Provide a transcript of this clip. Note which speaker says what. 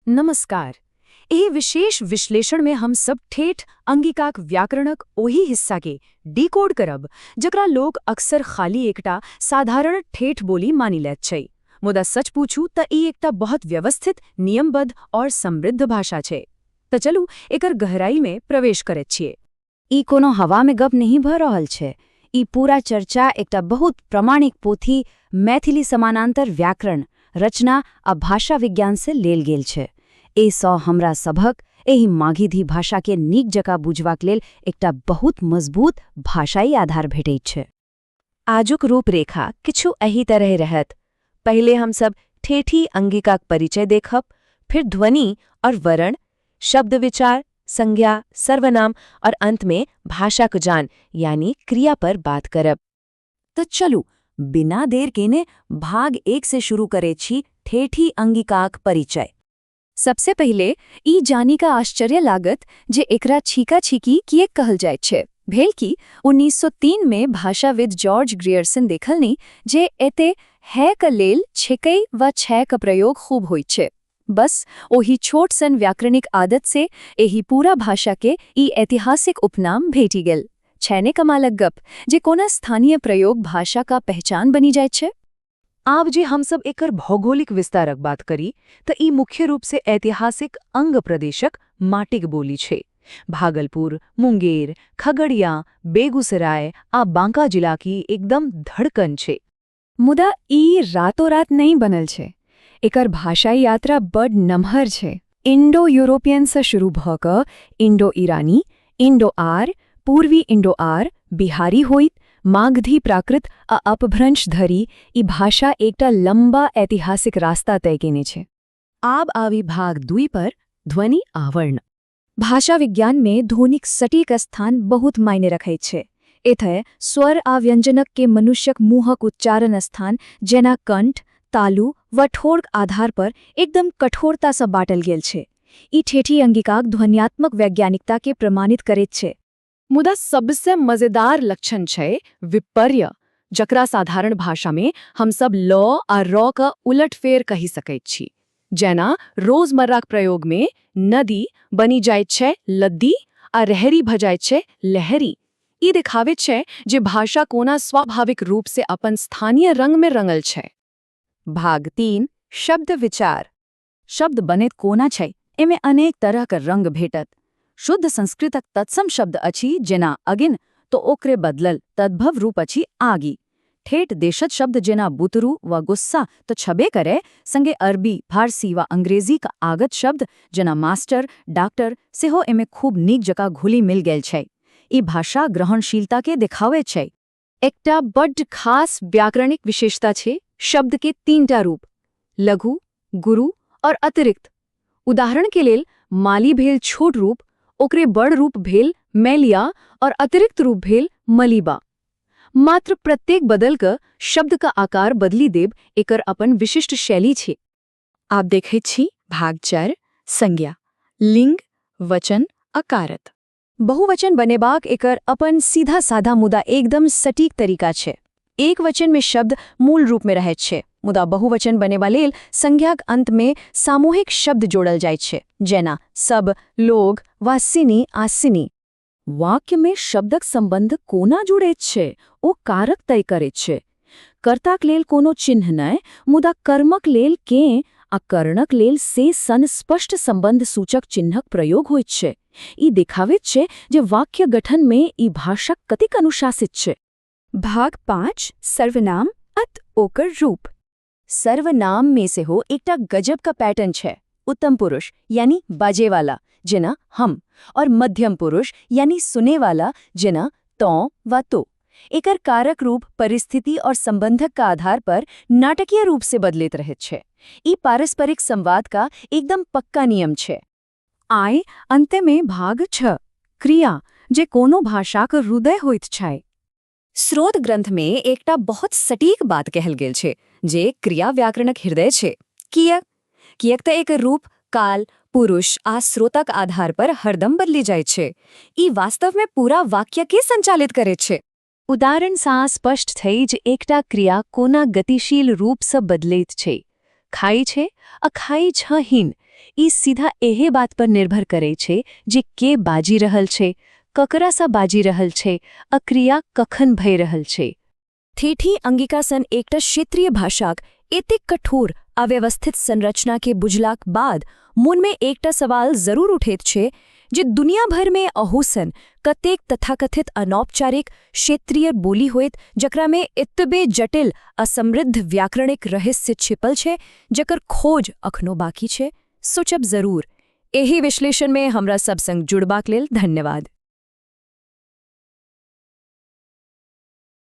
Speaker 1: नमस्कार। एह विशेष विश्लेषण में हम सब ठेठ अंगिकाक व्याकरणक ओही हिस्सा के डिकोड करब जकरा लोग अक्सर खाली एकटा साधारण ठेठ बोली मानी लैत छै। मुदा सच पूछू त ई एकटा बहुत व्यवस्थित, नियमबद्ध और समृद्ध भाषा छै। त चलू एकर गहराई में प्रवेश करैत छियै।
Speaker 2: ई कोनो हवा में गप नहीं भ रहल छै। ई पूरा चर्चा एकटा बहुत प्रमाणिक पोथी मैथिली समानांतर व्याकरण रचना आ भाषा विज्ञान से लेल गेल छै। एहिसँ हमरा सभक एहि माघिधी भाषा के नीक जकाँ बुझबाक लेल एकटा बहुत मजबूत भाषाई आधार भेटैत छै।
Speaker 3: आजुक रूपरेखा किछु एही तरह रहत। पहले हम सब ठेठी अंगिकाक परिचय देखब, फिर ध्वनि और वर्ण, शब्द विचार, संज्ञा, सर्वनाम और अंत में भाषाक जान यानी क्रिया पर बात करब।
Speaker 2: तो चलू बिना देर केने भाग 1 से शुरू करे छी ठेठी अंगिकाक परिचय।
Speaker 1: सबसे पहिले ई जानी का आश्चर्य लागत जे एकरा छीका छीकी किएक कहल जाइत छै। भेल कि 1903 में भाषाविद जॉर्ज ग्रियर्सन देखलनि जे एते है क लेल छिकै व छै क प्रयोग खूब होइत छै। बस ओही छोट सन व्याकरणिक आदत से एही पूरा भाषा के ई ऐतिहासिक उपनाम भेटी गेल। छैने कमालक गप जे कोना स्थानीय प्रयोग भाषा का पहचान बनी जाइत छै।
Speaker 3: आब जे हम सब एकर भौगोलिक विस्तारक बात करी त ई मुख्य रूप से ऐतिहासिक अंग प्रदेशक माटिक बोली छै। भागलपुर, मुंगेर, खगड़िया, बेगूसराय आ बांका जिला की एकदम धड़कन छै।
Speaker 1: मुदा ई रातों रात नहीं बनल छै। एकर भाषाई यात्रा बड नमहर छै। इंडो यूरोपियन से शुरू भ क इंडो ईरानी, इंडो आर, पूर्वी इंडो आर, बिहारी होइत, मागधी प्राकृत आ अपभ्रंश धरी ई भाषा एकटा लंबा ऐतिहासिक रास्ता तय केने छै।
Speaker 2: आब आवी भाग 2 पर ध्वनि आवर्ण।
Speaker 1: भाषा विज्ञान में ध्वनिक सटीक स्थान बहुत मायने रखैत छै। एतय स्वर आ व्यंजनक के मनुष्यक मुँहक उच्चारण स्थान जेना कंठ, तालु व ठोरक आधार पर एकदम कठोरता सँ बाटल गेल छै। ई ठेठी अंगिकाक ध्वन्यात्मक वैज्ञानिकता के प्रमाणित करैत छै।
Speaker 3: मुदा सबसे मजेदार लक्षण छै विपर्य, जकरा साधारण भाषा में हम सब ल आ र क उलटफेर कहि सकैत छी। जेना रोजमर्राक प्रयोग में नदी बनी जाइत छै लद्दी आ रहरी भ जाइत छै लहरी। ई देखावैत छै जे भाषा कोना स्वाभाविक रूप से अपन स्थानीय रंग में रंगल छै।
Speaker 2: भाग 3 शब्द विचार। शब्द बनैत कोना छै, एमे अनेक तरह के रंग भेटत। शुद्ध संस्कृतक तत्सम शब्द अछि जेना अगिन तो ओकरे बदलल तद्भव रूप अछि आगी। ठेठ देशज शब्द जेना बुतरू व गुस्सा तो छबे करे, संगे अरबी, फारसी व अंग्रेजी का आगत शब्द जेना मास्टर, डॉक्टर सेहो एमे खूब नीक जकाँ घुली मिल गेल छै। ई भाषा ग्रहणशीलता के देखावे छै।
Speaker 1: एकटा बड्ड खास व्याकरणिक विशेषता छै शब्द के 3टा रूप, लघु, गुरु और अतिरिक्त। उदाहरण के लेल माली भेल छोट रूप, ओकरे बड़ रूप भेल मैलिया और अतिरिक्त रूप भेल मलीबा। मात्र प्रत्येक बदल क शब्द का आकार बदली देब एकर अपन विशिष्ट शैली छै।
Speaker 3: आप देखै छी भाग 4 संज्ञा, लिंग, वचन, अकारत।
Speaker 1: बहुवचन बनेबाक एकर अपन सीधा साधा मुदा एकदम सटीक तरीका छै। एक वचन में शब्द मूल रूप में रहैत छै, मुदा बहुवचन बनेबा लेल संज्ञाक अंत में सामूहिक शब्द जोड़ल जाइत छै, जेना सब, लोग वा सिनी आ सिनी।
Speaker 2: वाक्य में शब्दक संबंध कोना जुड़ैत छै ओ कारक तय करैत छै। कर्ताक लेल कोनो चिन्ह नहि, मुदा कर्मक लेल कें आ करणक लेल से सन स्पष्ट संबंध सूचक चिन्हक प्रयोग होइत छै। ई देखावैत छै जे वाक्य गठन में ई भाषा कतेक अनुशासित छै।
Speaker 1: भाग 5 सर्वनाम अत ओकर रूप। सर्वनाम में से हो एकटा गजब का पैटर्न छै। उत्तम पुरुष यानी बाजे वाला जेना हम, और मध्यम पुरुष यानी सुने वाला जेना तो व तो। एकर कारक रूप परिस्थिति और संबंधक का आधार पर नाटकीय रूप से बदलित रहैत छै। ई पारस्परिक संवाद का एकदम पक्का नियम छै।
Speaker 2: आइ अंत में भाग 6 क्रिया, जे कोनो भाषाक हृदय होइत छै।
Speaker 1: स्रोत ग्रंथ में एकटा बहुत सटीक बात कहल गेल छै जे क्रिया व्याकरणक हृदय छै। किएक त एकर रूप काल, पुरुष आ स्रोतक आधार पर हरदम बदली जाइत छै। ई वास्तव में पूरा वाक्य के संचालित करैत छै। उदाहरण सँ स्पष्ट छै जे एकटा क्रिया कोना गतिशील रूप सँ बदलैत छै। खाइ छै, अखाइ छहिन ई सीधा एहे बात पर निर्भर करे छे जे के बाजी रहल छे, ककरा सा बाजी रहल छे, आ क्रिया कखन भय रहल छे। ठेठी अंगिका सन एकटा क्षेत्रीय भाषाक एतेक कठोर अव्यवस्थित संरचना के बुझलाक बाद मन में एकटा सवाल जरूर उठैत छे जे दुनिया भर में अहोसन कतेक तथाकथित अनौपचारिक क्षेत्रीय बोली होइत जकरा में एतबे जटिल असमृद्ध व्याकरणिक रहस्य छिपल छे जकर खोज अखनो बाकी छे। सोचब जरूर। एही विश्लेषण में हमरा सब संग जुड़बाक लेल धन्यवाद।